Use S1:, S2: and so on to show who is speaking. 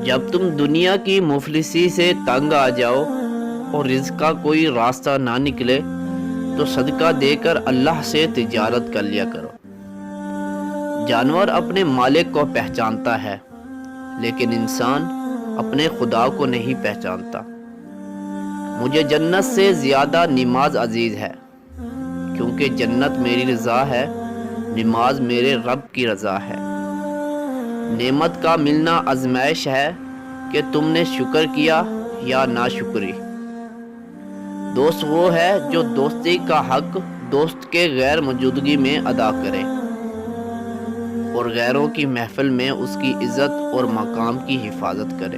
S1: جب تم دنیا کی مفلسی سے تنگ آ جاؤ اور رزق کا کوئی راستہ نہ نکلے تو صدقہ دے کر اللہ سے تجارت کر لیا کرو۔ جانور اپنے مالک کو پہچانتا ہے لیکن انسان اپنے خدا کو نہیں پہچانتا۔ مجھے جنت سے زیادہ نماز عزیز ہے کیونکہ جنت میری رضا ہے، نماز میرے رب کی رضا ہے۔ نعمت کا ملنا آزمائش ہے کہ تم نے شکر کیا یا ناشکری۔ دوست وہ ہے جو دوستی کا حق دوست کے غیر موجودگی میں ادا کرے اور غیروں کی محفل میں اس کی عزت اور مقام کی حفاظت کرے۔